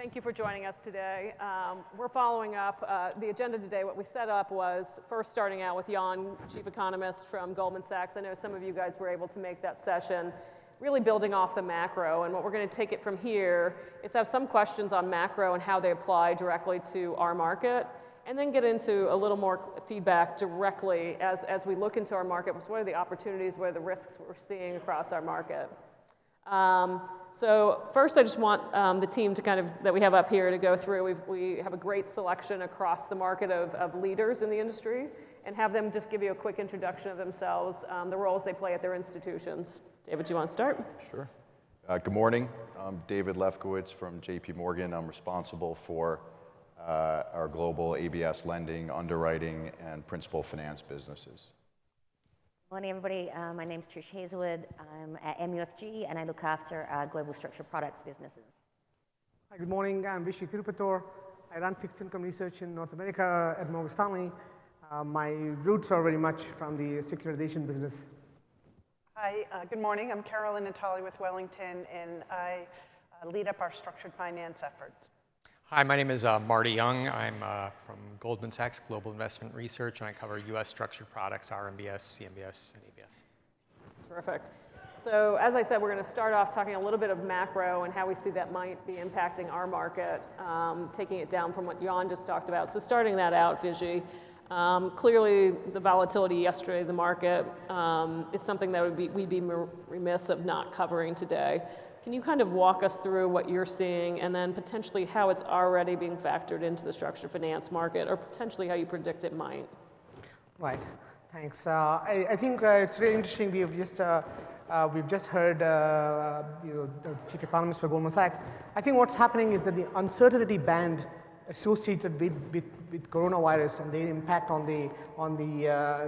Thank you for joining us today. We're following up the agenda today. What we set up was first starting out with Jan, Chief Economist from Goldman Sachs. I know some of you guys were able to make that session, really building off the macro. And what we're going to take it from here is have some questions on macro and how they apply directly to our market, and then get into a little more feedback directly as we look into our market. What are the opportunities, what are the risks we're seeing across our market? So first, I just want the team to that we have up here to go through. We have a great selection across the market of leaders in the industry, and have them just give you a quick introduction of themselves, the roles they play at their institutions. David, do you want to start? Sure. Good morning. I'm David Lefkowitz from JP Morgan. I'm responsible for our global ABS lending, underwriting, and principal finance businesses. Morning, everybody. My name's Trish Hazelwood. I'm at MUFG, and I look after our global structured products businesses. Hi, good morning. I'm Vishy Tirupatur. I run fixed income research in North America at Morgan Stanley. My roots are very much from the securitization business. Hi, good morning. I'm Carolyn Natali with Wellington, and I lead up our structured finance efforts. Hi, my name is Marty Young. I'm from Goldman Sachs Global Investment Research, and I cover U.S. structured products, RMBS, CMBS, and ABS. Terrific. So as I said, we're going to start off talking a little bit of macro and how we see that might be impacting our market, taking it down from what Jan just talked about. So starting that out, Vijay, clearly the volatility yesterday in the market is something that we'd be remiss of not covering today. Can you kind of walk us through what you're seeing, and then potentially how it's already being factored into the structured finance market, or potentially how you predict it might? Right. Thanks. I think it's really interesting. We've just heard the chief economist for Goldman Sachs. I think what's happening is that the uncertainty band associated with coronavirus and the impact on the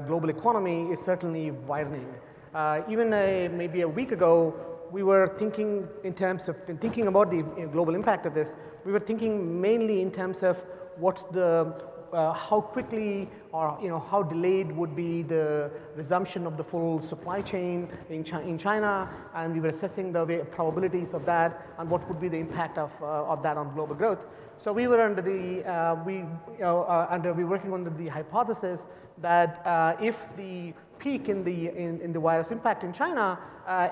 global economy is certainly widening. Even maybe a week ago, we were thinking thinking about the global impact of this. We were thinking mainly in terms of what's how quickly or how delayed would be the resumption of the full supply chain in China, and we were assessing the probabilities of that and what would be the impact of that on global growth. So we were under working under the hypothesis that if the peak in the virus impact in China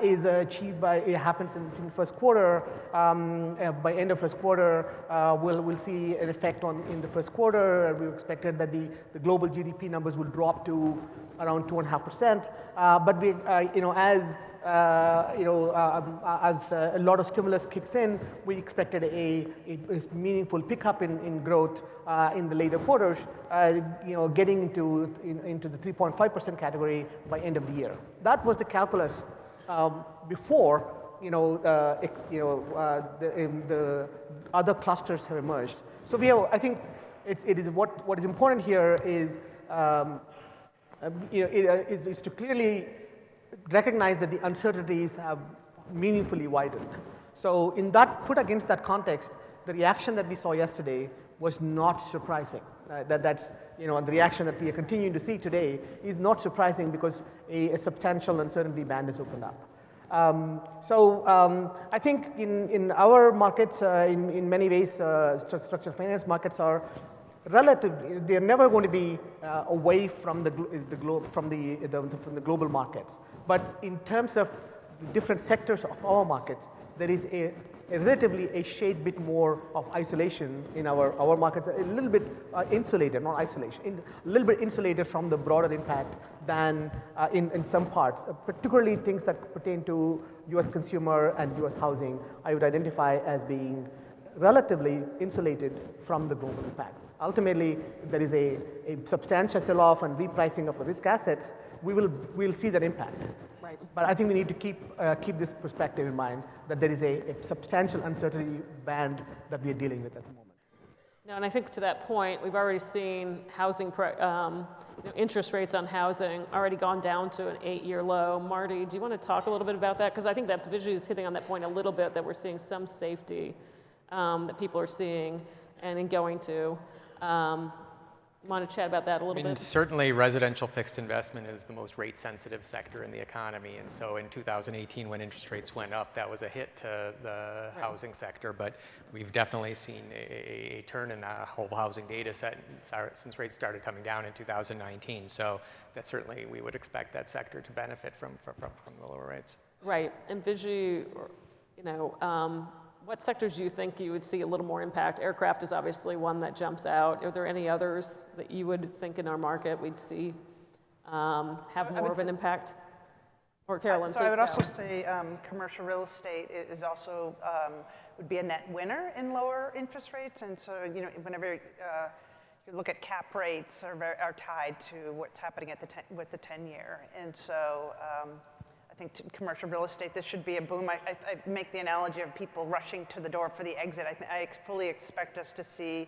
is achieved happens in first quarter, by end of first quarter, we'll see an effect in the first quarter. We expected that the global GDP numbers will drop to around 2.5%. But we, as a lot of stimulus kicks in, we expected a meaningful pickup in growth in the later quarters, getting into the 3.5% category by end of the year. That was the calculus before the other clusters have emerged. So I think it is what is important here is is to clearly recognize that the uncertainties have meaningfully widened. So put against that context, the reaction that we saw yesterday was not surprising. That's the reaction that we are continuing to see today is not surprising because a substantial uncertainty band is opened up. I think in our markets, in many ways, structured finance markets are relatively, they're never going to be away from the global markets. But in terms of the different sectors of our markets, there is a relatively a shade bit more of isolation in our markets, a little bit insulated, not isolation, a little bit insulated from the broader impact than in some parts, particularly things that pertain to U.S. consumer and U.S. housing, I would identify as being relatively insulated from the global impact. Ultimately, if there is a substantial sell-off and repricing of risk assets, we'll see that impact. Right. But I think we need to keep this perspective in mind that there is a substantial uncertainty band that we are dealing with at the moment. No, and I think to that point, we've already seen housing interest rates on housing already gone down to an 8-year low. Marty, do you want to talk a little bit about that? Because I think that's visually hitting on that point a little bit, that we're seeing some safety that people are seeing and going to. Want to chat about that a little bit? Certainly residential fixed investment is the most rate sensitive sector in the economy. And so in 2018, when interest rates went up, that was a hit to the housing sector. But we've definitely seen a turn in the whole housing data set since rates started coming down in 2019. So that certainly we would expect that sector to benefit from the lower rates. Right. And Vijay, what sectors do you think you would see a little more impact? Aircraft is obviously one that jumps out. Are there any others that you would think in our market we'd see have more of an impact? Or Carolyn, So please I would go. also say commercial real estate is also would be a net winner in lower interest rates. And so whenever you look at cap rates are tied to what's happening at with the 10-year. And so I think commercial real estate, this should be a boom. I make the analogy of people rushing to the door for the exit. I fully expect us to see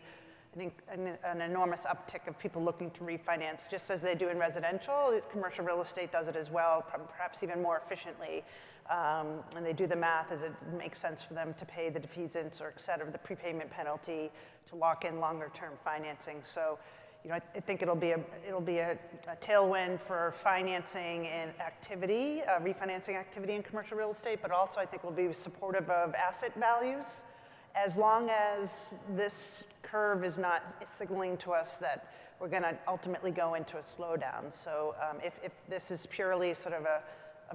an enormous uptick of people looking to refinance, just as they do in residential. Commercial real estate does it as well, perhaps even more efficiently. And they do the math as it makes sense for them to pay the defeasance or et cetera, the prepayment penalty to lock in longer term financing. So I think it'll be a tailwind for financing and activity, refinancing activity in commercial real estate, but also I think will be supportive of asset values, as long as this curve is not signaling to us that we're going to ultimately go into a slowdown. So if this is purely sort of a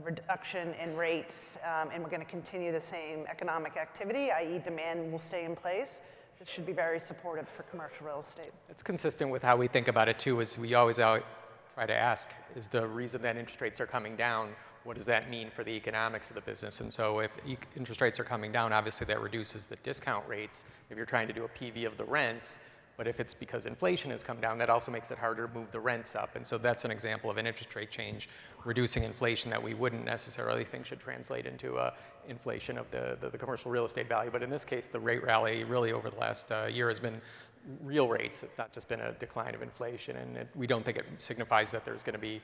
reduction in rates, and we're going to continue the same economic activity, i.e. demand will stay in place, this should be very supportive for commercial real estate. It's consistent with how we think about it too, is we always try to ask, is the reason that interest rates are coming down, what does that mean for the economics of the business? And so if interest rates are coming down, obviously that reduces the discount rates if you're trying to do a PV of the rents. But if it's because inflation has come down, that also makes it harder to move the rents up. And so that's an example of an interest rate change, reducing inflation that we wouldn't necessarily think should translate into inflation of the commercial real estate value. But in this case, the rate rally really over the last year has been real rates. It's not just been a decline of inflation. And we don't think it signifies that there's going to be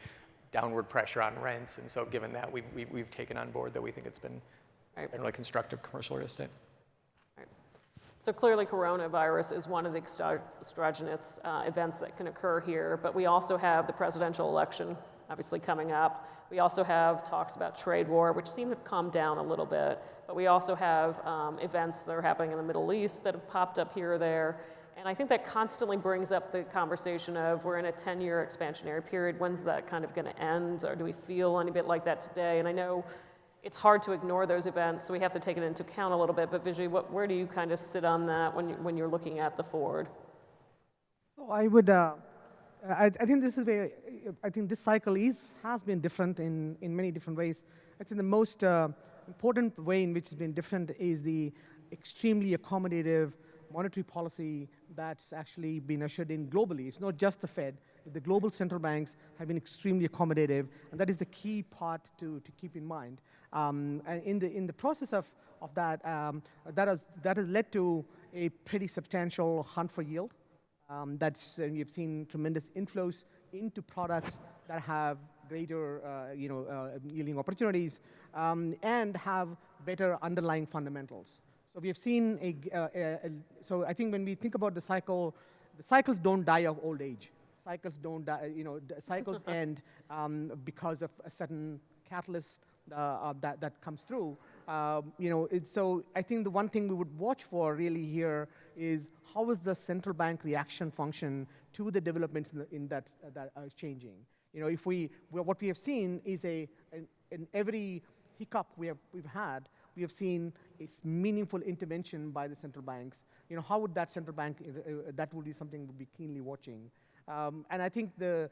downward pressure on rents. And so given that, we've taken on board that we think it's been generally constructive commercial real estate. So clearly coronavirus is one of the exogenous events that can occur here, but we also have the presidential election obviously coming up. We also have talks about trade war, which seem to have calmed down a little bit, but we also have events that are happening in the Middle East that have popped up here or there. And I think that constantly brings up the conversation of we're in a 10-year expansionary period. When's that kind of going to end? Or do we feel any bit like that today? And I know it's hard to ignore those events, so we have to take it into account a little bit. But Vijay, where do you kind of sit on that when you're looking at the forward? So I would, I think this is where, I think this cycle has been different in many different ways. I think the most important way in which it's been different is the extremely accommodative monetary policy that's actually been ushered in globally. It's not just the Fed. The global central banks have been extremely accommodative, and that is the key part to keep in mind. And in the process of that, that has led to a pretty substantial hunt for yield. You've seen tremendous inflows into products that have greater yielding opportunities and have better underlying fundamentals. So we have seen so I think when we think about the cycles don't die of old age. Cycles don't die, cycles end because of a certain catalyst that comes through. So I think the one thing we would watch for really here is how is the central bank reaction function to the developments that are changing. What we have seen is in every hiccup we've had, we have seen a meaningful intervention by the central banks. How would that central bank, that would be something we'll be keenly watching. And I think the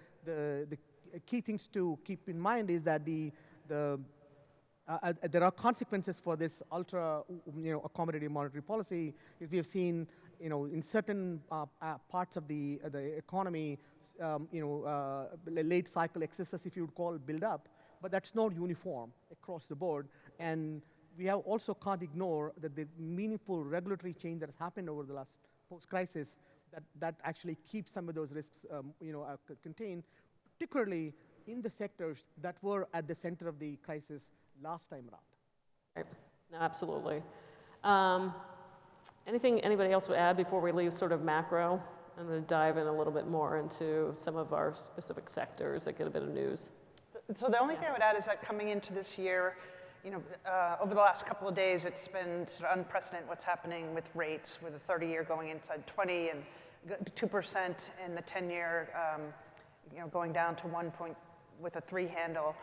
key things to keep in mind is that there are consequences for this ultra accommodative monetary policy. If we have seen in certain parts of the economy late cycle excesses, if you would call, build up, but that's not uniform across the board. And we also can't ignore that the meaningful regulatory change that has happened over the last post-crisis that actually keeps some of those risks contained, particularly in the sectors that were at the center of the crisis last time around. Right. No, absolutely. Anybody else would add before we leave sort of macro? I'm going to dive in a little bit more into some of our specific sectors that get a bit of news. So the only thing I would add is that coming into this year, over the last couple of days, it's been sort of unprecedented what's happening with rates, with the 30-year going inside 20 and 2% in the 10-year, going down to 1 point with a 3 handle.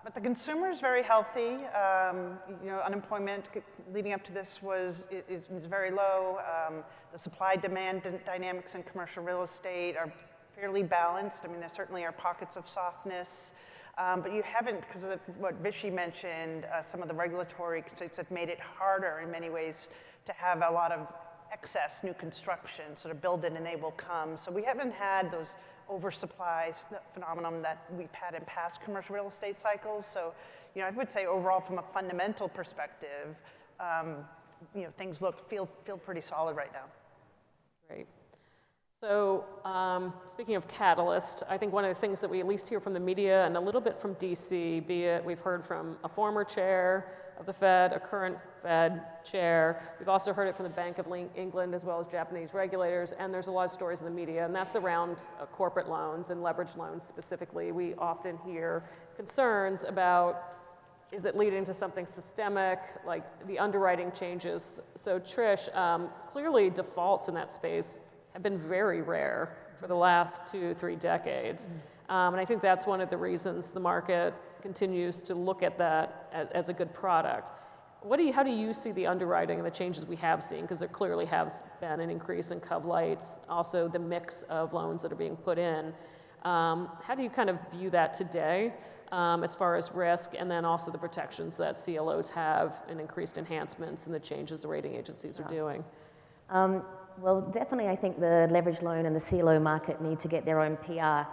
But the consumer is very healthy. Unemployment leading up to this is very low. The supply-demand dynamics in commercial real estate are fairly balanced. I mean, there certainly are pockets of softness. But you haven't, because of what Vichy mentioned, some of the regulatory constraints have made it harder in many ways to have a lot of excess new construction, sort of build it and they will come. So we haven't had those oversupply phenomenon that we've had in past commercial real estate cycles. So, I would say overall from a fundamental perspective, things feel pretty solid right now. Great. So speaking of catalyst, I think one of the things that we at least hear from the media and a little bit from DC, be it we've heard from a former chair of the Fed, a current Fed chair. We've also heard it from the Bank of England as well as Japanese regulators, and there's a lot of stories in the media, and that's around corporate loans and leveraged loans specifically. We often hear concerns about, is it leading to something systemic, like the underwriting changes? So Trish, clearly defaults in that space have been very rare for the last 2-3 decades. And I think that's one of the reasons the market continues to look at that as a good product. How do you see the underwriting and the changes we have seen? Because there clearly has been an increase in cov lights, also the mix of loans that are being put in. How do you kind of view that today as far as risk, and then also the protections that CLOs have and increased enhancements and the changes the rating agencies are doing? Well, definitely I think the leveraged loan and the CLO market need to get their own PR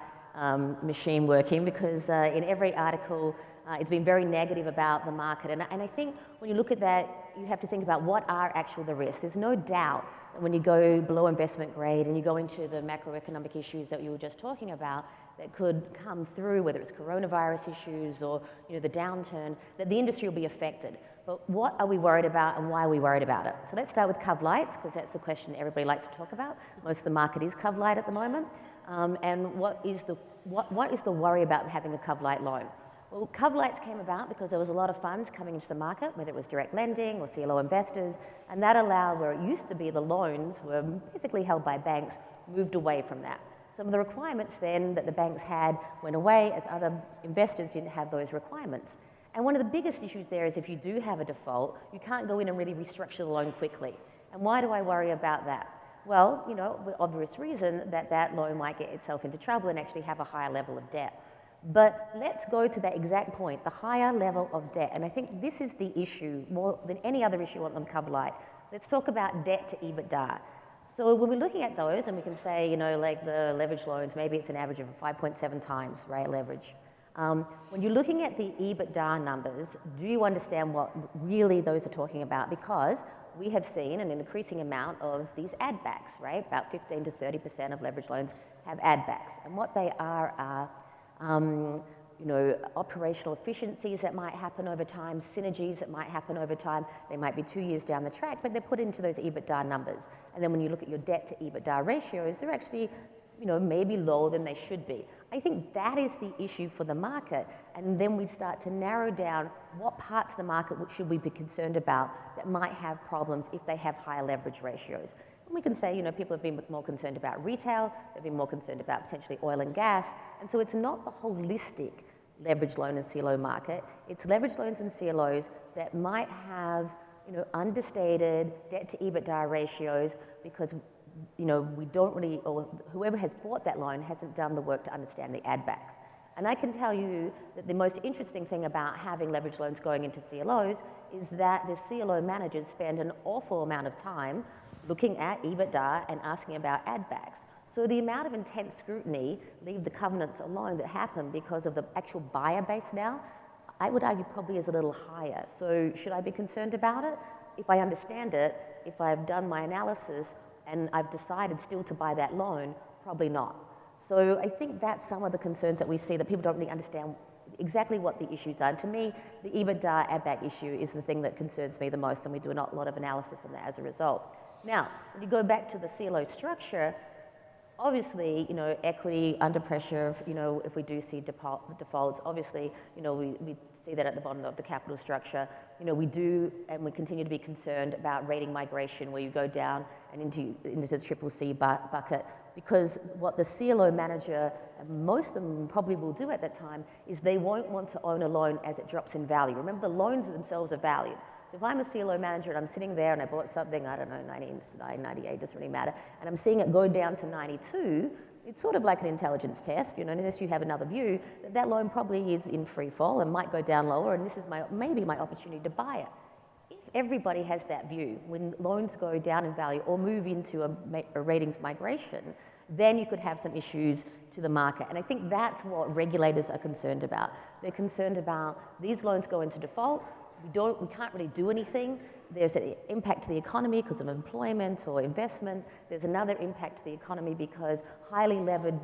machine working, because in every article it's been very negative about the market. And I think when you look at that, you have to think about what are actually the risks. There's no doubt that when you go below investment grade and you go into the macroeconomic issues that you were just talking about that could come through, whether it's coronavirus issues or the downturn, that the industry will be affected. But what are we worried about and why are we worried about it? So let's start with cov lights, because that's the question everybody likes to talk about. Most of the market is cov light at the moment. And what is the worry about having a cov light loan? Well, cov lights came about because there was a lot of funds coming into the market, whether it was direct lending or CLO investors, and that allowed, where it used to be the loans were basically held by banks, moved away from that. Some of the requirements then that the banks had went away as other investors didn't have those requirements. And one of the biggest issues there is if you do have a default, you can't go in and really restructure the loan quickly. And why do I worry about that? Well, the obvious reason that loan might get itself into trouble and actually have a higher level of debt. But let's go to that exact point, the higher level of debt. And I think this is the issue more than any other issue on the cov light. Let's talk about debt to EBITDA. So when we're looking at those, and we can say, like the leverage loans, maybe it's an average of 5.7 times, right, leverage. When you're looking at the EBITDA numbers, do you understand what really those are talking about? Because we have seen an increasing amount of these add backs, right? About 15 to 30% of leverage loans have add backs. And what they are operational efficiencies that might happen over time, synergies that might happen over time. They might be 2 years down the track, but they're put into those EBITDA numbers. And then when you look at your debt to EBITDA ratios, they're actually maybe lower than they should be. I think that is the issue for the market. And then we start to narrow down what parts of the market should we be concerned about that might have problems if they have higher leverage ratios. And we can say, people have been more concerned about retail, they've been more concerned about potentially oil and gas. And so it's not the holistic leveraged loan and CLO market. It's leveraged loans and CLOs that might have, understated debt to EBITDA ratios because we don't really, or whoever has bought that loan hasn't done the work to understand the add backs. And I can tell you that the most interesting thing about having leverage loans going into CLOs is that the CLO managers spend an awful amount of time looking at EBITDA and asking about add backs. So the amount of intense scrutiny, leave the covenants alone, that happen because of the actual buyer base now, I would argue probably is a little higher. So should I be concerned about it? If I understand it, if I've done my analysis, and I've decided still to buy that loan, probably not. So I think that's some of the concerns that we see, that people don't really understand exactly what the issues are. And to me, the EBITDA add-back issue is the thing that concerns me the most, and we do a lot of analysis on that as a result. Now, when you go back to the CLO structure, obviously, equity under pressure, if we do see defaults, obviously, we see that at the bottom of the capital structure. We do, and we continue to be concerned about rating migration, where you go down and into the triple C bucket, because what the CLO manager, and most of them probably will do at that time, is they won't want to own a loan as it drops in value. Remember, the loans themselves are valued. So if I'm a CLO manager and I'm sitting there and I bought something, I don't know, 99, 98, doesn't really matter, and I'm seeing it go down to 92, it's sort of like an intelligence test, unless you have another view, that loan probably is in free fall and might go down lower, and this is maybe my opportunity to buy it. If everybody has that view, when loans go down in value or move into a ratings migration, then you could have some issues to the market. And I think that's what regulators are concerned about. They're concerned about these loans go into default, we can't really do anything. There's an impact to the economy because of employment or investment. There's another impact to the economy because highly levered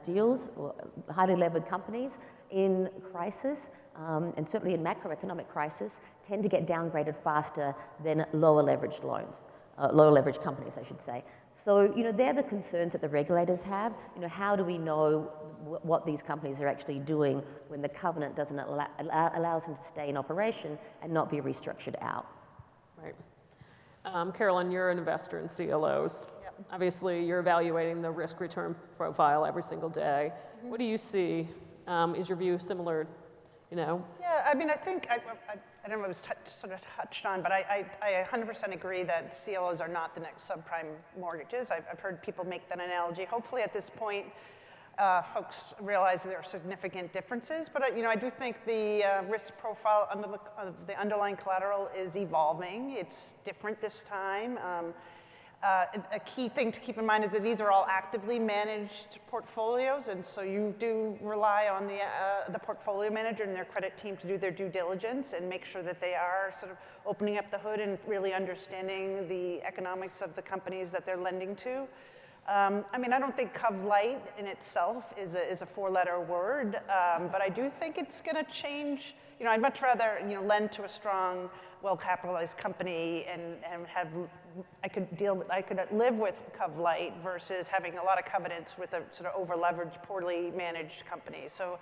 deals or highly levered companies in crisis, and certainly in macroeconomic crisis, tend to get downgraded faster than lower leveraged loans, lower leveraged companies, I should say. So, they're the concerns that the regulators have. How do we know what these companies are actually doing when the covenant doesn't allows them to stay in operation and not be restructured out? Right. Carolyn, you're an investor in CLOs. Yep. Obviously, you're evaluating the risk-return profile every single day. Mm-hmm. What do you see? Is your view similar, Yeah, I mean, I think, I don't know if it was sort of touched on, but I 100% agree that CLOs are not the next subprime mortgages. I've heard people make that analogy. Hopefully at this point, folks realize there are significant differences, but I do think the risk profile of the underlying collateral is evolving. It's different this time. A key thing to keep in mind is that these are all actively managed portfolios, and so you do rely on the portfolio manager and their credit team to do their due diligence and make sure that they are sort of opening up the hood and really understanding the economics of the companies that they're lending to. I mean, I don't think cov-lite in itself is a four-letter word, but I do think it's going to change. I'd much rather lend to a strong, well-capitalized company and I could live with cov-lite versus having a lot of covenants with a sort of over-leveraged, poorly managed company. So,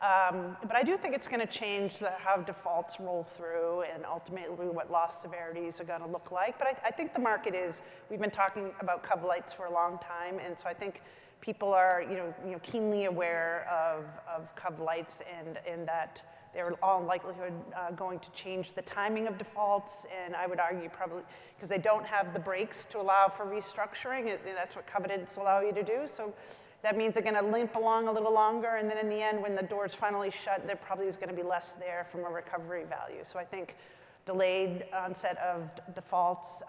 but I do think it's going to change how defaults roll through and ultimately what loss severities are going to look like. But I think the market we've been talking about cov-lites for a long time, and so I think people are keenly aware of cov-lites and that they're all in likelihood going to change the timing of defaults, and I would argue probably because they don't have the brakes to allow for restructuring, and that's what covenants allow you to do. So that means they're going to limp along a little longer, and then in the end, when the door's finally shut, there probably is going to be less there from a recovery value. So I think delayed onset of defaults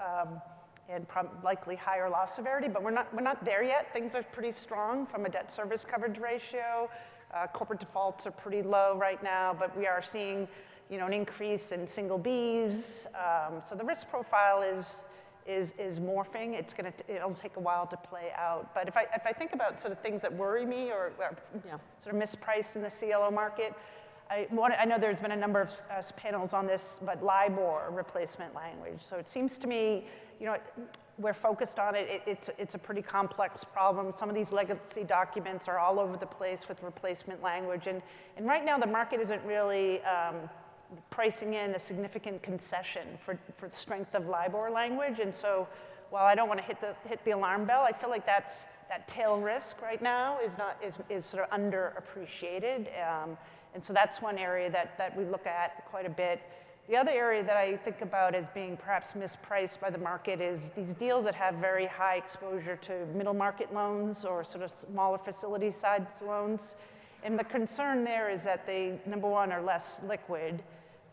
and likely higher loss severity, but we're not there yet. Things are pretty strong from a debt service coverage ratio. Corporate defaults are pretty low right now, but we are seeing, an increase in single Bs. So the risk profile is morphing. It'll take a while to play out. But if I think about sort of things that worry me or sort of mispriced in the CLO market, I know there's been a number of panels on this, but LIBOR replacement language. So it seems to me, we're focused on it. It's a pretty complex problem. Some of these legacy documents are all over the place with replacement language. And right now, the market isn't really pricing in a significant concession for the strength of LIBOR language. And so while I don't want to hit the alarm bell, I feel like that tail risk right now is sort of underappreciated. And so that's one area that we look at quite a bit. The other area that I think about as being perhaps mispriced by the market is these deals that have very high exposure to middle market loans or sort of smaller facility size loans. And the concern there is that they, number one, are less liquid,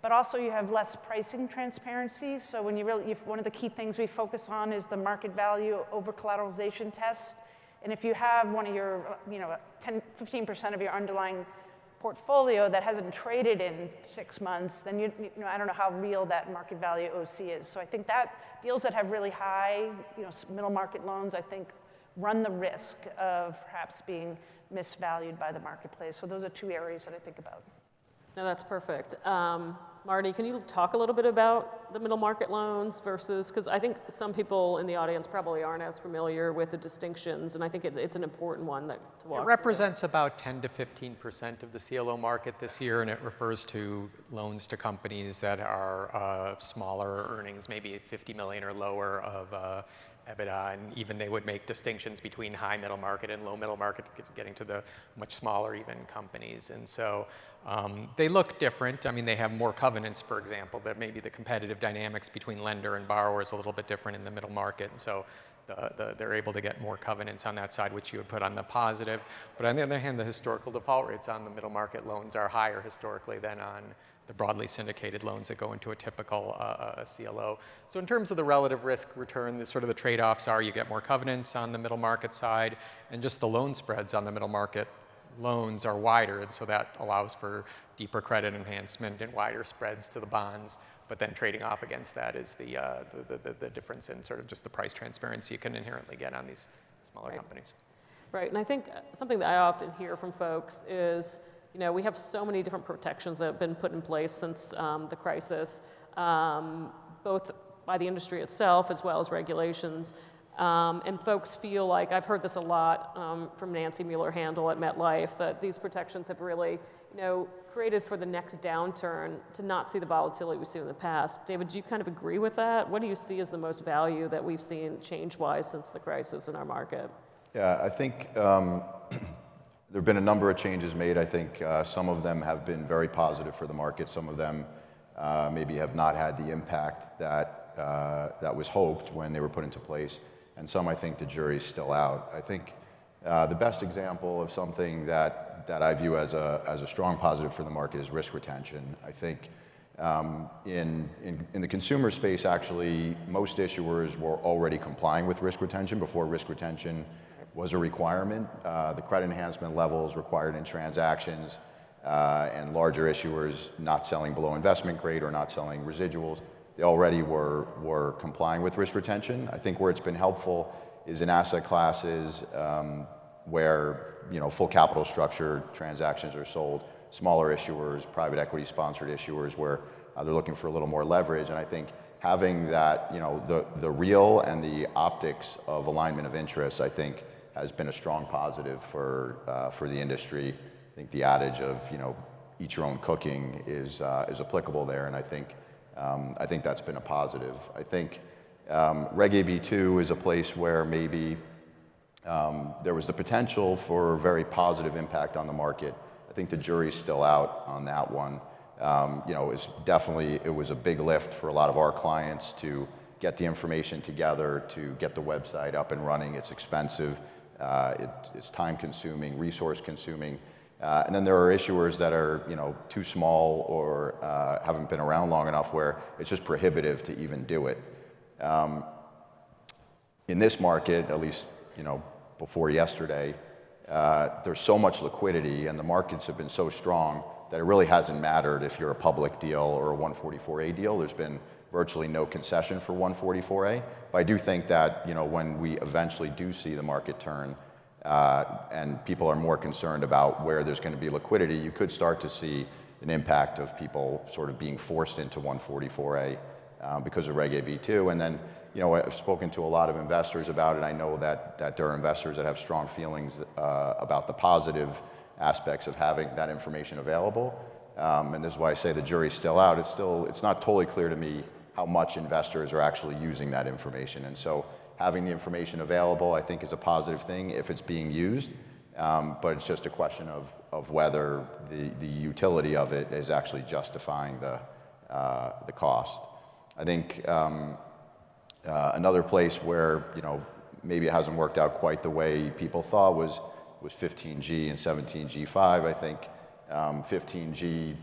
but also you have less pricing transparency. So when one of the key things we focus on is the market value over collateralization test. And if you have one of your, 15% of your underlying portfolio that hasn't traded in 6 months, then I don't know how real that market value OC is. So I think that deals that have really high, middle market loans, I think run the risk of perhaps being misvalued by the marketplace. So those are two areas that I think about. No, that's perfect. Marty, can you talk a little bit about the middle market loans versus, because I think some people in the audience probably aren't as familiar with the distinctions, and I think it's an important one to walk It through. represents about 10 to 15% of the CLO market this year, and it refers to loans to companies that are smaller earnings, maybe 50 million or lower of EBITDA, and even they would make distinctions between high middle market and low middle market, getting to the much smaller even companies. And so they look different. I mean, they have more covenants, for example, that maybe the competitive dynamics between lender and borrower is a little bit different in the middle market. And so they're able to get more covenants on that side, which you would put on the positive. But on the other hand, the historical default rates on the middle market loans are higher historically than on the broadly syndicated loans that go into a typical CLO. So in terms of the relative risk return, the sort of the trade-offs are you get more covenants on the middle market side, and just the loan spreads on the middle market loans are wider, and so that allows for deeper credit enhancement and wider spreads to the bonds. But then trading off against that is the difference in sort of just the price transparency you can inherently get on these smaller companies. Right, and I think something that I often hear from folks is, you know, we have so many different protections that have been put in place since the crisis, both by the industry itself as well as regulations. And folks feel like, I've heard this a lot from Nancy Mueller-Handel at MetLife, that these protections have really, you know, created for the next downturn to not see the volatility we've seen in the past. David, do you kind of agree with that? What do you see as the most value that we've seen change-wise since the crisis in our market? Yeah, I think there have been a number of changes made. I think some of them have been very positive for the market. Some of them maybe have not had the impact that was hoped when they were put into place. And some, I think, the jury's still out. I think the best example of something that I view as a strong positive for the market is risk retention. I think in the consumer space, actually, most issuers were already complying with risk retention before risk retention was a requirement. The credit enhancement levels required in transactions and larger issuers not selling below investment grade or not selling residuals, they already were complying with risk retention. I think where it's been helpful is in asset classes where, you know, full capital structure transactions are sold, smaller issuers, private equity sponsored issuers where they're looking for a little more leverage. And I think having that, you know, the real and the optics of alignment of interests, I think, has been a strong positive for the industry. I think the adage of, you know, eat your own cooking is applicable there, and I think that's been a positive. I think Reg AB2 is a place where maybe there was the potential for a very positive impact on the market. I think the jury's still out on that one. You know, it was a big lift for a lot of our clients to get the information together, to get the website up and running. It's expensive. It's time-consuming, resource-consuming. And then there are issuers that are, you know, too small or haven't been around long enough where it's just prohibitive to even do it. In this market, at least, you know, before yesterday, there's so much liquidity and the markets have been so strong that it really hasn't mattered if you're a public deal or a 144A deal. There's been virtually no concession for 144A. But I do think that, you know, when we eventually do see the market turn and people are more concerned about where there's going to be liquidity, you could start to see an impact of people sort of being forced into 144A because of Reg AB2. And then, you know, I've spoken to a lot of investors about it. I know that there are investors that have strong feelings about the positive aspects of having that information available. And this is why I say the jury's still out. It's not totally clear to me how much investors are actually using that information. And so having the information available, I think, is a positive thing if it's being used. But it's just a question of whether the utility of it is actually justifying the cost. I think another place where, you know, maybe it hasn't worked out quite the way people thought was 15G and 17G5. I think 15G,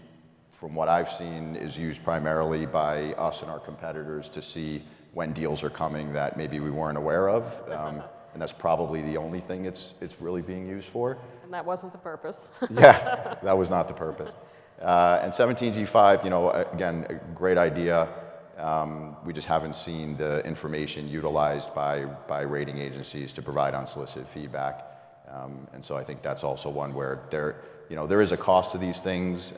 from what I've seen, is used primarily by us and our competitors to see when deals are coming that maybe we weren't aware of. And that's probably the only thing it's really being used for. And that wasn't the purpose. Yeah, that was not the purpose. And 17G5, you know, again, a great idea. We just haven't seen the information utilized by rating agencies to provide unsolicited feedback. And so I think that's also one where there is a cost to these things.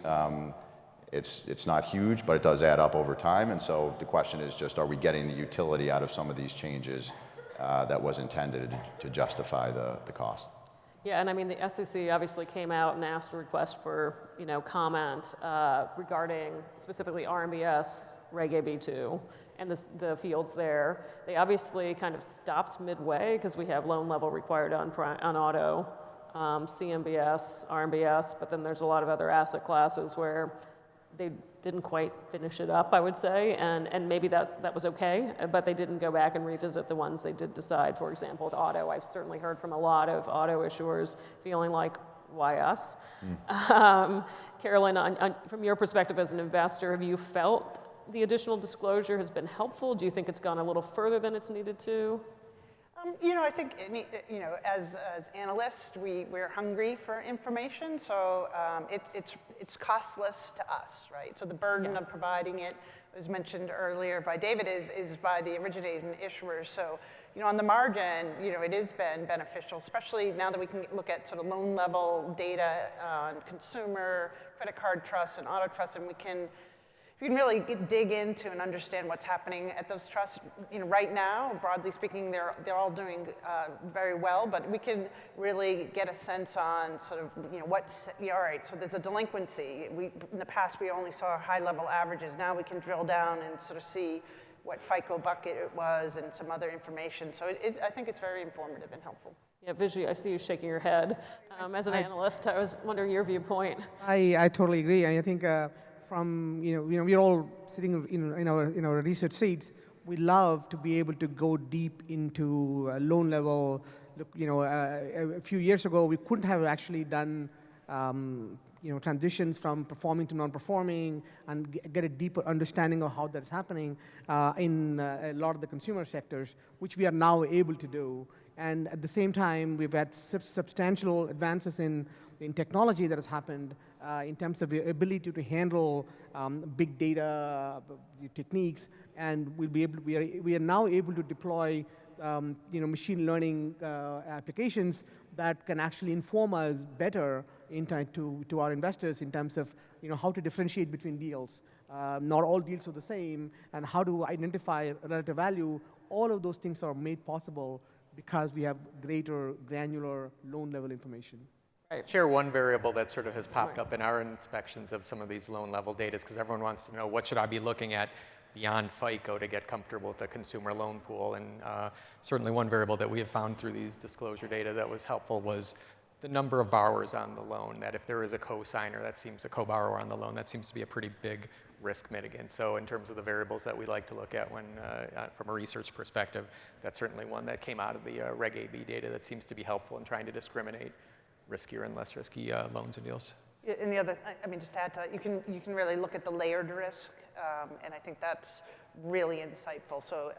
It's not huge, but it does add up over time. And so the question is just, are we getting the utility out of some of these changes that was intended to justify the cost? Yeah, and I mean, the SEC obviously came out and asked a request for, comment regarding specifically RMBS, Reg AB2, and the fields there. They obviously kind of stopped midway because we have loan level required on auto, CMBS, RMBS, but then there's a lot of other asset classes where they didn't quite finish it up, I would say, and maybe that was okay, but they didn't go back and revisit the ones they did decide. For example, with auto, I've certainly heard from a lot of auto issuers feeling like, why us? Carolyn, from your perspective as an investor, have you felt the additional disclosure has been helpful? Do you think it's gone a little further than it's needed to? I think, as analysts, we're hungry for information, so it's costless to us, right? So the burden of providing it was mentioned earlier by David is by the originating issuers. So, on the margin, it has been beneficial, especially now that we can look at sort of loan level data on consumer, credit card trusts, and auto trusts, and we can really dig into and understand what's happening at those trusts. Right now, broadly speaking, they're all doing very well, but we can really get a sense on sort of, all right, so there's a delinquency. In the past, we only saw high-level averages. Now we can drill down and sort of see what FICO bucket it was and some other information. So I think it's very informative and helpful. Yeah, Vijay, I see you shaking your head. As an analyst, I was wondering your viewpoint. I totally agree. I think from we're all sitting in our research seats. We love to be able to go deep into loan level. Look, a few years ago we couldn't have actually done transitions from performing to non-performing and get a deeper understanding of how that's happening in a lot of the consumer sectors, which we are now able to do. And at the same time, we've had substantial advances in technology that has happened in terms of the ability to handle big data techniques, and we are now able to deploy machine learning applications that can actually inform us better to our investors in terms of how to differentiate between deals. Not all deals are the same, and how to identify relative value. All of those things are made possible because we have greater granular loan level information. Share one variable that sort of has popped up in our inspections of some of these loan level data, because everyone wants to know what should I be looking at beyond FICO to get comfortable with the consumer loan pool. And certainly one variable that we have found through these disclosure data that was helpful was the number of borrowers on the loan, that if there is a co-signer, a co-borrower on the loan, that seems to be a pretty big risk mitigant. So in terms of the variables that we like to look at when, from a research perspective, that's certainly one that came out of the Reg AB data that seems to be helpful in trying to discriminate riskier and less risky loans and deals. And the other, just to add to that, you can really look at the layered risk, and I think that's really insightful. So,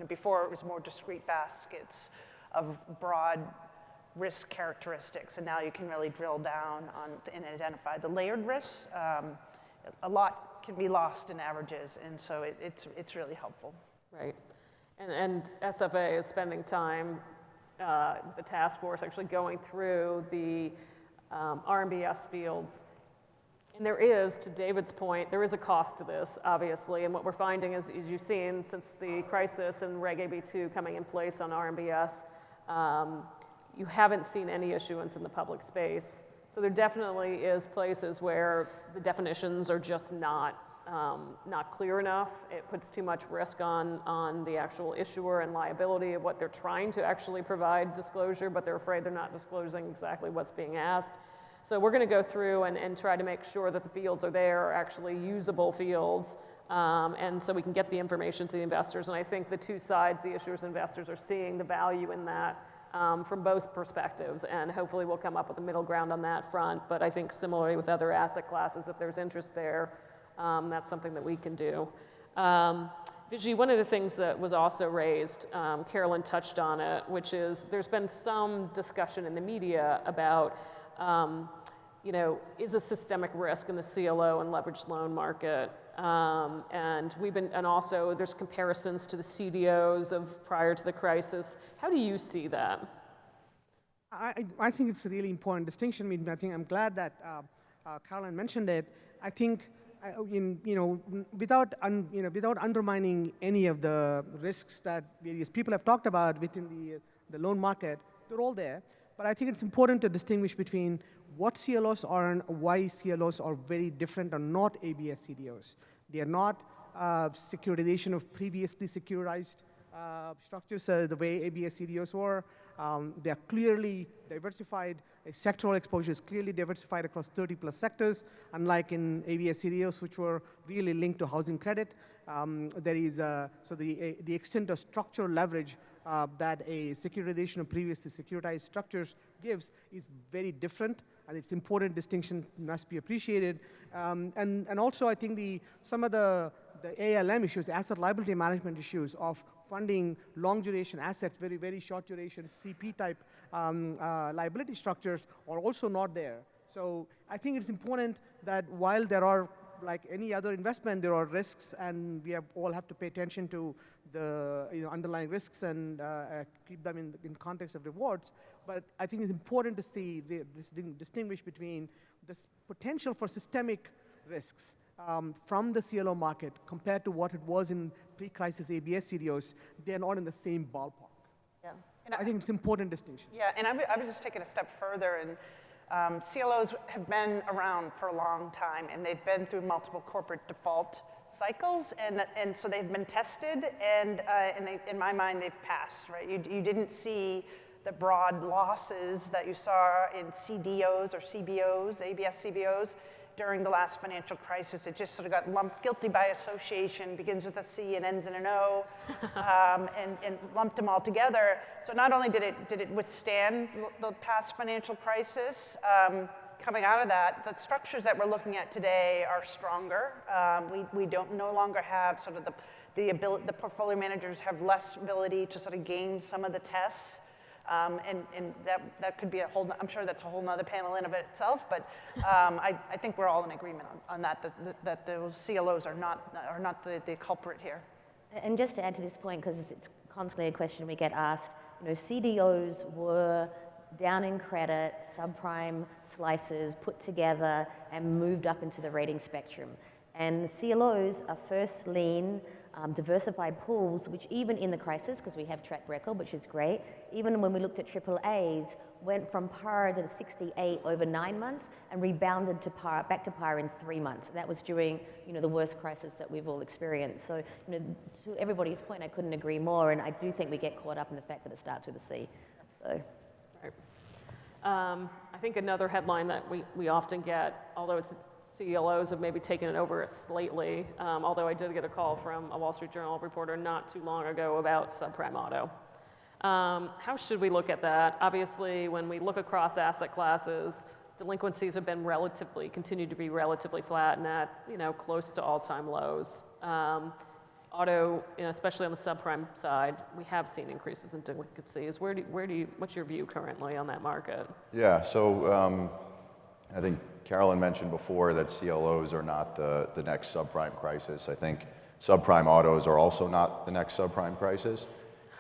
before it was more discrete baskets of broad risk characteristics, and now you can really drill down on and identify the layered risks. A lot can be lost in averages, and so it's really helpful. Right, and SFA is spending time with the task force actually going through the RMBS fields. And there is, to David's point, there is a cost to this, obviously. And what we're finding is you've seen since the crisis and Reg AB2 coming in place on RMBS, you haven't seen any issuance in the public space. So there definitely is places where the definitions are just not clear enough. It puts too much risk on the actual issuer and liability of what they're trying to actually provide disclosure, but they're afraid they're not disclosing exactly what's being asked. So we're going to go through and try to make sure that the fields are there, are actually usable fields, and so we can get the information to the investors. And I think the two sides, the issuers and investors, are seeing the value in that from both perspectives, and hopefully we'll come up with a middle ground on that front. But I think similarly with other asset classes, if there's interest there, that's something that we can do. Vijay, one of the things that was also raised, Carolyn touched on it, which is there's been some discussion in the media about, is a systemic risk in the CLO and leveraged loan market, and also there's comparisons to the CDOs of prior to the crisis. How do you see that? I think it's a really important distinction. I think I'm glad that Carolyn mentioned it. I think without undermining any of the risks that various people have talked about within the loan market, they're all there. But I think it's important to distinguish between what CLOs are and why CLOs are very different and not ABS CDOs. They are not securitization of previously securitized structures the way ABS CDOs were. They are clearly diversified. Sectoral exposure is clearly diversified across 30+ sectors, unlike in ABS CDOs, which were really linked to housing credit. There is so the extent of structural leverage that a securitization of previously securitized structures gives is very different, and it's important distinction must be appreciated. And also, I think some of the ALM issues, asset liability management issues of funding long duration assets, very, very short duration CP type liability structures are also not there. So I think it's important that while there are, like any other investment, there are risks, and we all have to pay attention to the underlying risks and keep them in context of rewards. But I think it's important to see distinguish between this potential for systemic risks from the CLO market compared to what it was in pre-crisis ABS CDOs. They're not in the same ballpark. Yeah. I think it's an important distinction. Yeah, and I would just take it a step further. And CLOs have been around for a long time, and they've been through multiple corporate default cycles, and so they've been tested, and in my mind, they've passed, right? You didn't see the broad losses that you saw in CDOs or CBOs, ABS CBOs, during the last financial crisis. It just sort of got lumped, guilty by association, begins with a C and ends in an O, and lumped them all together. So not only did it withstand the past financial crisis, coming out of that, the structures that we're looking at today are stronger. We don't no longer have sort of the portfolio managers have less ability to sort of gain some of the tests. And that could be I'm sure that's a whole nother panel in of itself, but I think we're all in agreement on that those CLOs are not the culprit here. And just to add to this point, because it's constantly a question we get asked, CDOs were down in credit, subprime slices put together and moved up into the rating spectrum. And the CLOs are first lien, diversified pools, which even in the crisis, because we have track record, which is great, even when we looked at AAAs, went from par to 68 over 9 months and rebounded to par, back to par in 3 months. That was during, the worst crisis that we've all experienced. So, to everybody's point, I couldn't agree more, and I do think we get caught up in the fact that it starts with a C. So. Right. I think another headline that we often get, although it's CLOs have maybe taken it over slightly, although I did get a call from a Wall Street Journal reporter not too long ago about subprime auto. How should we look at that? Obviously, when we look across asset classes, delinquencies have been continue to be relatively flat and at, close to all-time lows. Auto, especially on the subprime side, we have seen increases in delinquencies. What's your view currently on that market? Yeah, so I think Carolyn mentioned before that CLOs are not the next subprime crisis. I think subprime autos are also not the next subprime crisis.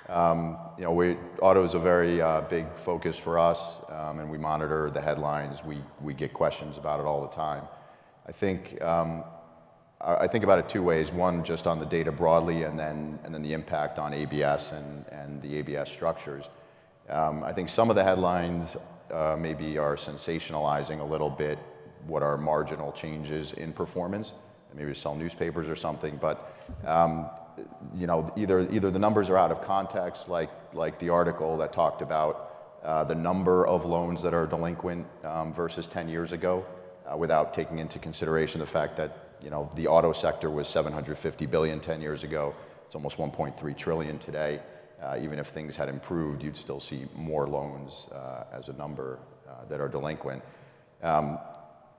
Auto is a very big focus for us, and we monitor the headlines. We get questions about it all the time. I think about it two ways. One, just on the data broadly, and then the impact on ABS and the ABS structures. I think some of the headlines maybe are sensationalizing a little bit what are marginal changes in performance, maybe to sell newspapers or something, but either the numbers are out of context, like the article that talked about the number of loans that are delinquent versus 10 years ago, without taking into consideration the fact that the auto sector was $750 billion 10 years ago. It's almost $1.3 trillion today. Even if things had improved, you'd still see more loans as a number that are delinquent.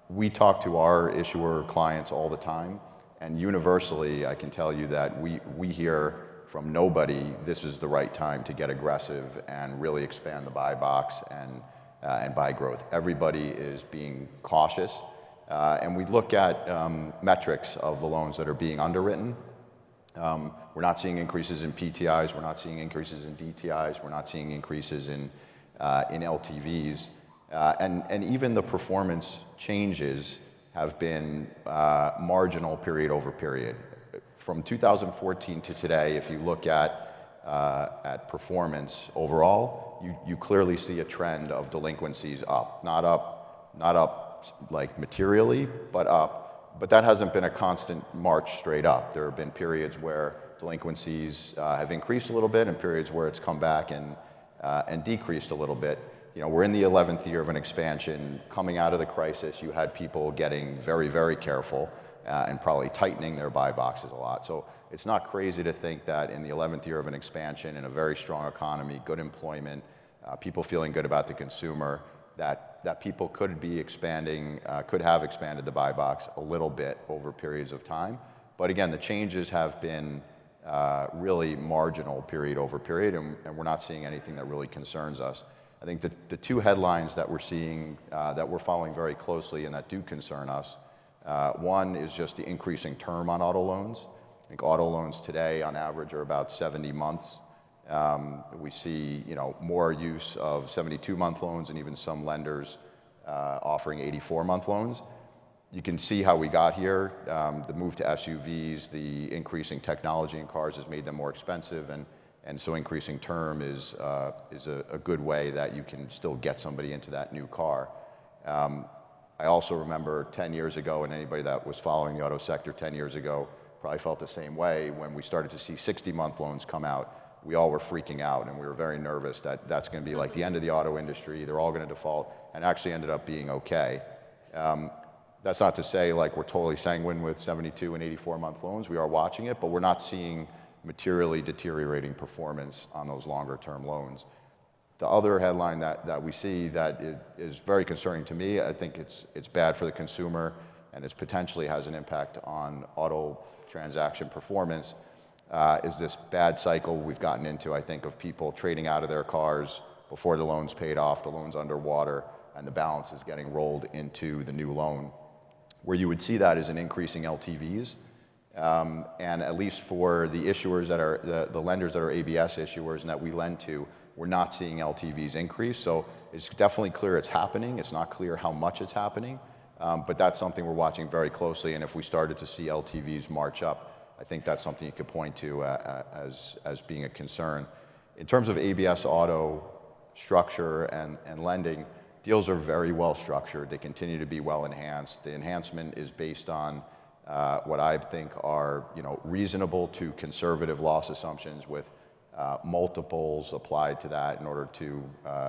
We talk to our issuer clients all the time, and universally, I can tell you that we hear from nobody this is the right time to get aggressive and really expand the buy box and buy growth. Everybody is being cautious, and we look at metrics of the loans that are being underwritten. We're not seeing increases in PTIs, we're not seeing increases in DTIs, we're not seeing increases in LTVs, and even the performance changes have been marginal period over period. From 2014 to today, if you look at performance overall, you clearly see a trend of delinquencies up. Not up like materially, but up. But that hasn't been a constant march straight up. There have been periods where delinquencies have increased a little bit and periods where it's come back and decreased a little bit. You know, we're in the 11th year of an expansion. Coming out of the crisis, you had people getting very, very careful and probably tightening their buy boxes a lot. So it's not crazy to think that in the 11th year of an expansion, in a very strong economy, good employment, people feeling good about the consumer, that people could be expanding, could have expanded the buy box a little bit over periods of time. But again, the changes have been really marginal period over period, and we're not seeing anything that really concerns us. I think the two headlines that we're seeing, that we're following very closely and that do concern us, one is just the increasing term on auto loans. I think auto loans today on average are about 70 months. We see, you know, more use of 72-month loans and even some lenders offering 84-month loans. You can see how we got here. The move to SUVs, the increasing technology in cars has made them more expensive, and so increasing term is a good way that you can still get somebody into that new car. I also remember 10 years ago, and anybody that was following the auto sector 10 years ago probably felt the same way when we started to see 60-month loans come out. We all were freaking out, and we were very nervous that that's going to be like the end of the auto industry. They're all going to default, and actually ended up being okay. That's not to say like we're totally sanguine with 72 and 84-month loans. We are watching it, but we're not seeing materially deteriorating performance on those longer-term loans. The other headline that we see that is very concerning to me, I think it's bad for the consumer, and it potentially has an impact on auto transaction performance, is this bad cycle we've gotten into, I think, of people trading out of their cars before the loan's paid off, the loan's underwater, and the balance is getting rolled into the new loan. Where you would see that is an increasing LTVs, and at least for the issuers that are, the lenders that are ABS issuers and that we lend to, we're not seeing LTVs increase. So it's definitely clear it's happening. It's not clear how much it's happening, but that's something we're watching very closely, and if we started to see LTVs march up, I think that's something you could point to as being a concern. In terms of ABS auto structure and lending, deals are very well structured. They continue to be well enhanced. The enhancement is based on what I think are, you know, reasonable to conservative loss assumptions with multiples applied to that in order to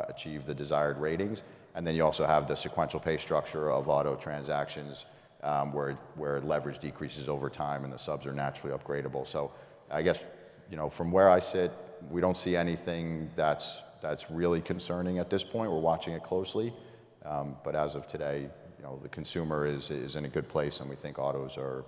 achieve the desired ratings. And then you also have the sequential pay structure of auto transactions where leverage decreases over time and the subs are naturally upgradable. So I guess, you know, from where I sit, we don't see anything that's really concerning at this point. We're watching it closely, but as of today, you know, the consumer is in a good place, and we think autos are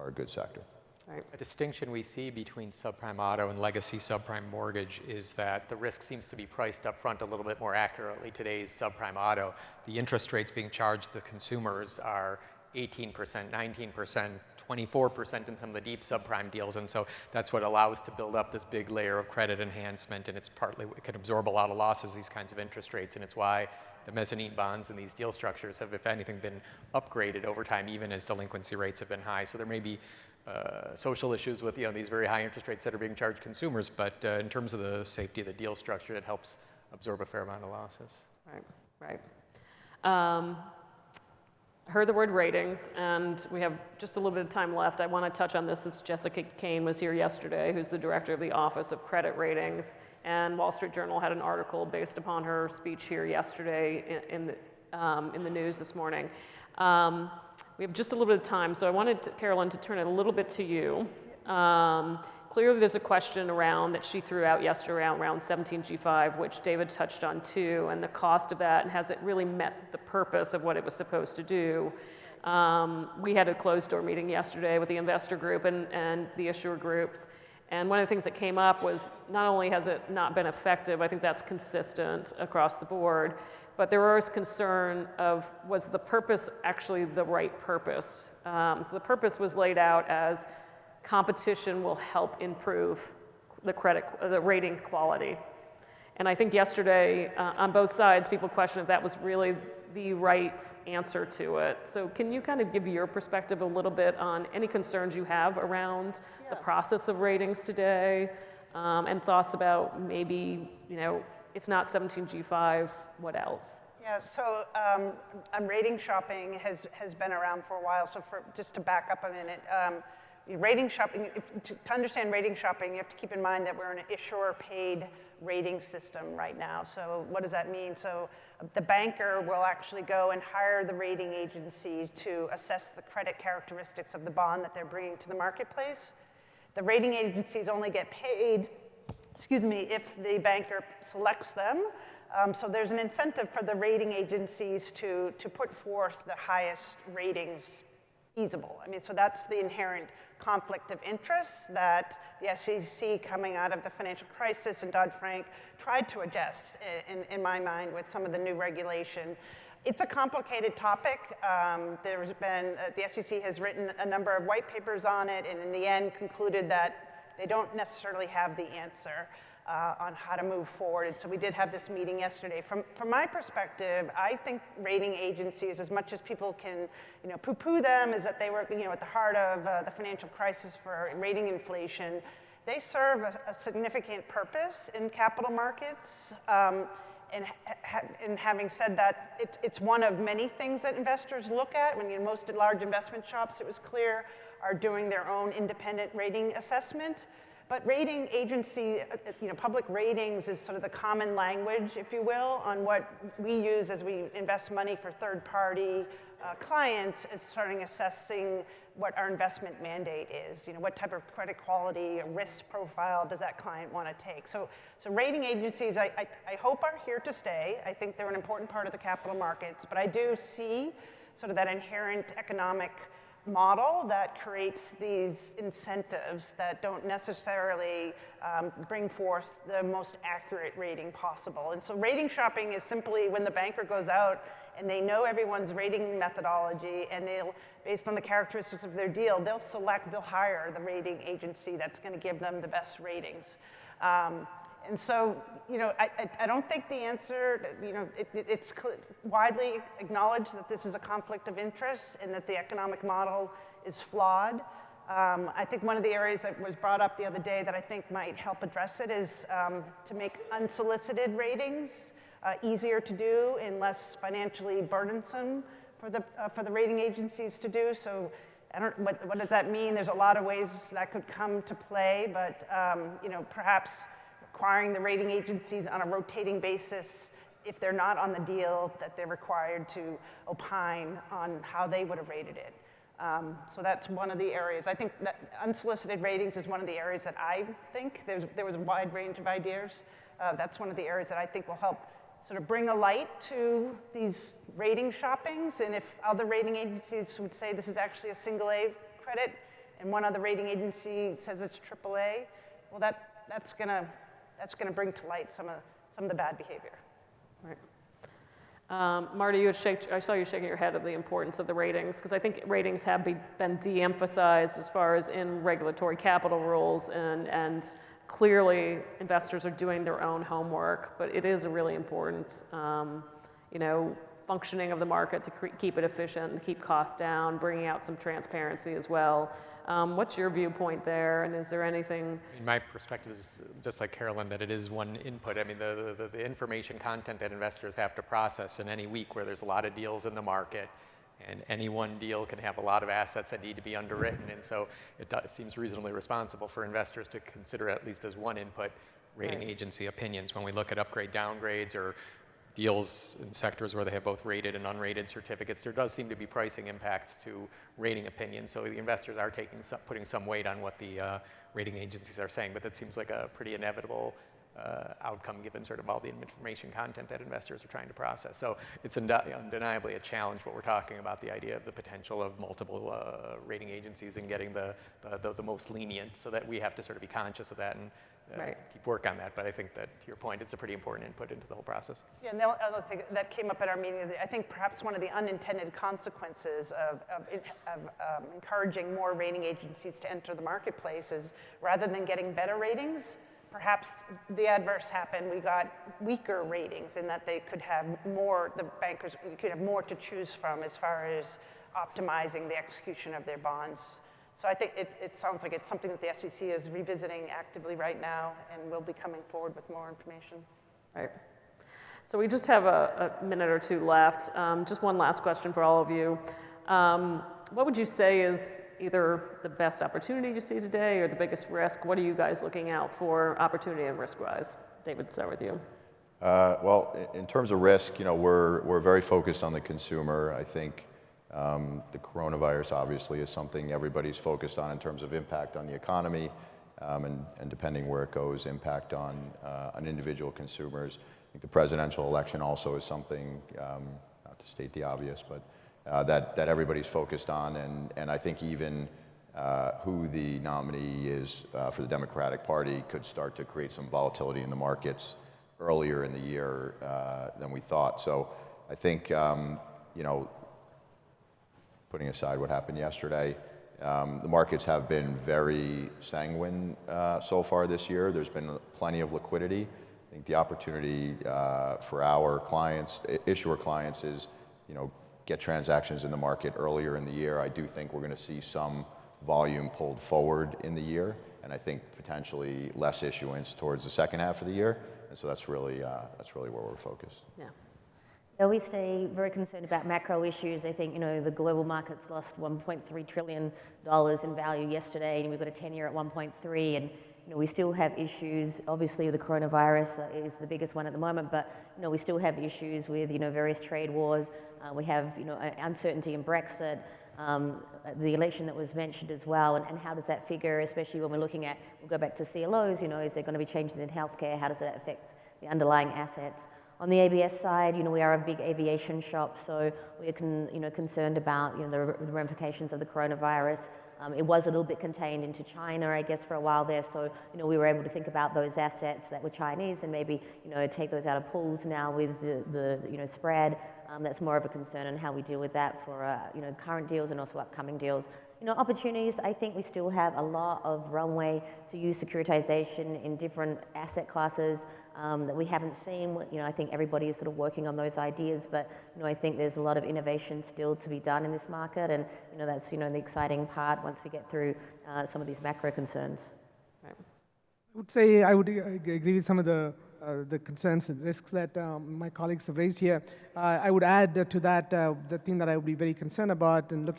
a good sector. Right. A distinction we see between subprime auto and legacy subprime mortgage is that the risk seems to be priced up front a little bit more accurately. Today's subprime auto, the interest rates being charged to consumers are 18%, 19%, 24% in some of the deep subprime deals, and so that's what allows to build up this big layer of credit enhancement, and it's partly, it can absorb a lot of losses, these kinds of interest rates, and it's why the mezzanine bonds in these deal structures have, if anything, been upgraded over time, even as delinquency rates have been high. So there may be social issues with, you know, these very high interest rates that are being charged consumers, but in terms of the safety of the deal structure, it helps absorb a fair amount of losses. Right. I heard the word ratings, and we have just a little bit of time left. I want to touch on this since Jessica Kane was here yesterday, who's the director of the Office of Credit Ratings, and Wall Street Journal had an article based upon her speech here yesterday in the news this morning. We have just a little bit of time, so I wanted Carolyn to turn it a little bit to you. Clearly there's a question around that she threw out yesterday around 17G5, which David touched on too, and the cost of that, and has it really met the purpose of what it was supposed to do? We had a closed door meeting yesterday with the investor group and the issuer groups, and one of the things that came up was not only has it not been effective, I think that's consistent across the board, but there was concern of, was the purpose actually the right purpose? So the purpose was laid out as competition will help improve the rating quality. And I think yesterday, on both sides, people questioned if that was really the right answer to it. So can you kind of give your perspective a little bit on any concerns you have around the process of ratings today, and thoughts about maybe, if not 17G5, what else? Yeah, so rating shopping has been around for a while. So just to back up a minute, rating shopping, to understand rating shopping, you have to keep in mind that we're in an issuer-paid rating system right now. So what does that mean? So the banker will actually go and hire the rating agency to assess the credit characteristics of the bond that they're bringing to the marketplace. The rating agencies only get paid, if the banker selects them. So there's an incentive for the rating agencies to put forth the highest ratings feasible. I mean, so that's the inherent conflict of interest that the SEC, coming out of the financial crisis and Dodd-Frank, tried to adjust, in my mind, with some of the new regulation. It's a complicated topic. There's been, the SEC has written a number of white papers on it, and in the end concluded that they don't necessarily have the answer on how to move forward. And so we did have this meeting yesterday. From my perspective, I think rating agencies, as much as people can, poo-poo them, is that they were, at the heart of the financial crisis for rating inflation. They serve a significant purpose in capital markets. And having said that, it's one of many things that investors look at. When most large investment shops, it was clear, are doing their own independent rating assessment. But rating agency, public ratings is sort of the common language, if you will, on what we use as we invest money for third-party clients, is starting assessing what our investment mandate is. What type of credit quality, risk profile does that client want to take? So rating agencies, I hope, are here to stay. I think they're an important part of the capital markets, but I do see sort of that inherent economic model that creates these incentives that don't necessarily bring forth the most accurate rating possible. And so rating shopping is simply when the banker goes out and they know everyone's rating methodology, and they'll, based on the characteristics of their deal, they'll hire the rating agency that's going to give them the best ratings. And so, I don't think the answer, it's widely acknowledged that this is a conflict of interest and that the economic model is flawed. I think one of the areas that was brought up the other day that I think might help address it is to make unsolicited ratings easier to do and less financially burdensome for the rating agencies to do. So what does that mean? There's a lot of ways that could come to play, but perhaps requiring the rating agencies on a rotating basis, if they're not on the deal, that they're required to opine on how they would have rated it. So that's one of the areas. I think that unsolicited ratings is one of the areas that I think there was a wide range of ideas. That's one of the areas that I think will help sort of bring a light to these rating shoppings. And if other rating agencies would say this is actually a single A credit, and one other rating agency says it's AAA, well, that's going to bring to light some of the bad behavior. Right. Marty, I saw you shaking your head at the importance of the ratings, because I think ratings have been de-emphasized as far as in regulatory capital rules, and clearly investors are doing their own homework, but it is a really important functioning of the market to keep it efficient and keep costs down, bringing out some transparency as well. What's your viewpoint there, and is there anything? My perspective is just like Carolyn, that it is one input. I mean, the information content that investors have to process in any week where there's a lot of deals in the market, and any one deal can have a lot of assets that need to be underwritten, and so it seems reasonably responsible for investors to consider at least as one input rating agency opinions when we look at upgrade downgrades or deals in sectors where they have both rated and unrated certificates. There does seem to be pricing impacts to rating opinions, so the investors are putting some weight on what the rating agencies are saying, but that seems like a pretty inevitable outcome given sort of all the information content that investors are trying to process. So it's undeniably a challenge what we're talking about, the idea of the potential of multiple rating agencies and getting the most lenient, so that we have to sort of be conscious of that and keep work on that. But I think that, to your point, it's a pretty important input into the whole process. Yeah, and the other thing that came up at our meeting, I think perhaps one of the unintended consequences of encouraging more rating agencies to enter the marketplace is, rather than getting better ratings, perhaps the adverse happened, we got weaker ratings in that they could have more, the bankers could have more to choose from as far as optimizing the execution of their bonds. So I think it sounds like it's something that the SEC is revisiting actively right now and will be coming forward with more information. Right. So we just have a minute or two left. Just one last question for all of you. What would you say is either the best opportunity you see today or the biggest risk? What are you guys looking out for opportunity and risk-wise? David, start with you. Well, in terms of risk, we're very focused on the consumer. I think the coronavirus obviously is something everybody's focused on in terms of impact on the economy, and depending where it goes, impact on individual consumers. I think the presidential election also is something, not to state the obvious, but that everybody's focused on, and I think even who the nominee is for the Democratic Party could start to create some volatility in the markets earlier in the year than we thought. So I think, putting aside what happened yesterday, the markets have been very sanguine so far this year. There's been plenty of liquidity. I think the opportunity for our clients, issuer clients, is, get transactions in the market earlier in the year. I do think we're going to see some volume pulled forward in the year, and I think potentially less issuance towards the second half of the year. And so that's really where we're focused. Yeah. We stay very concerned about macro issues. I think, the global markets lost $1.3 trillion in value yesterday, and we've got a 10-year at 1.3, and we still have issues. Obviously, the coronavirus is the biggest one at the moment, but we still have issues with various trade wars. We have uncertainty in Brexit, the election that was mentioned as well, and how does that figure, especially when we're looking at, we'll go back to CLOs. Is there going to be changes in healthcare? How does that affect the underlying assets? On the ABS side, we are a big aviation shop, so we're concerned about the ramifications of the coronavirus. It was a little bit contained into China, I guess, for a while there. So, we were able to think about those assets that were Chinese and maybe, take those out of pools now with the spread. That's more of a concern and how we deal with that for, current deals and also upcoming deals. Opportunities, I think we still have a lot of runway to use securitization in different asset classes that we haven't seen. I think everybody is sort of working on those ideas, but I think there's a lot of innovation still to be done in this market, and that's the exciting part once we get through some of these macro concerns. Right. I would say I would agree with some of the concerns and risks that my colleagues have raised here. I would add to that the thing that I would be very concerned about and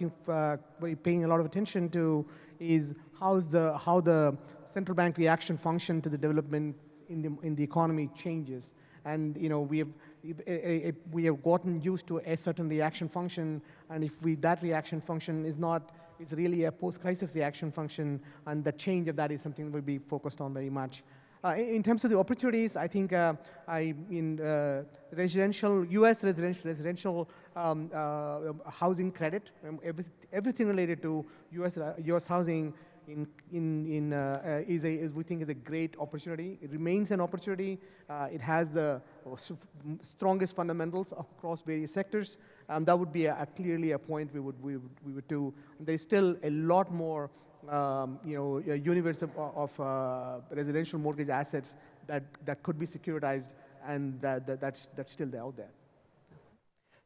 paying a lot of attention to is how the central bank reaction function to the development in the economy changes. And we have gotten used to a certain reaction function, and if that reaction function is really a post-crisis reaction function, and the change of that is something we'll be focused on very much. In terms of the opportunities, I think U.S. residential housing credit, everything related to U.S. housing we think is a great opportunity. It remains an opportunity. It has the strongest fundamentals across various sectors. That would be clearly a point we would do. There's still a lot more a universe of residential mortgage assets that could be securitized, and that's still out there.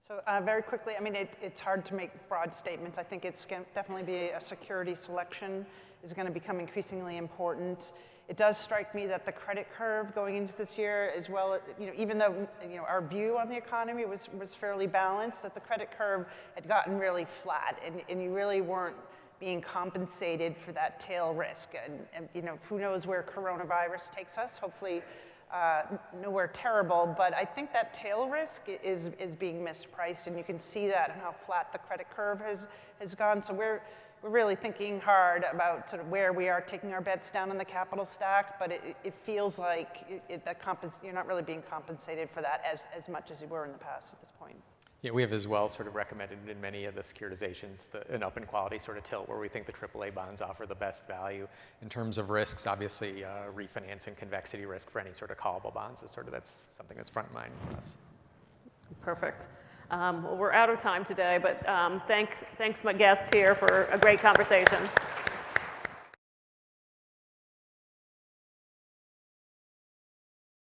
So very quickly, it's hard to make broad statements. I think it's going to definitely be a security selection is going to become increasingly important. It does strike me that the credit curve going into this year, as well, even though our view on the economy was fairly balanced, that the credit curve had gotten really flat, and you really weren't being compensated for that tail risk. And who knows where coronavirus takes us? Hopefully nowhere terrible, but I think that tail risk is being mispriced, and you can see that in how flat the credit curve has gone. So we're really thinking hard about sort of where we are taking our bets down in the capital stack, but it feels like you're not really being compensated for that as much as you were in the past at this point. Yeah, we have as well sort of recommended in many of the securitizations an up in quality sort of tilt where we think the AAA bonds offer the best value. In terms of risks, obviously refinancing convexity risk for any sort of callable bonds is that's something that's front of mind for us. Perfect. Well, we're out of time today, but thanks my guest here for a great conversation.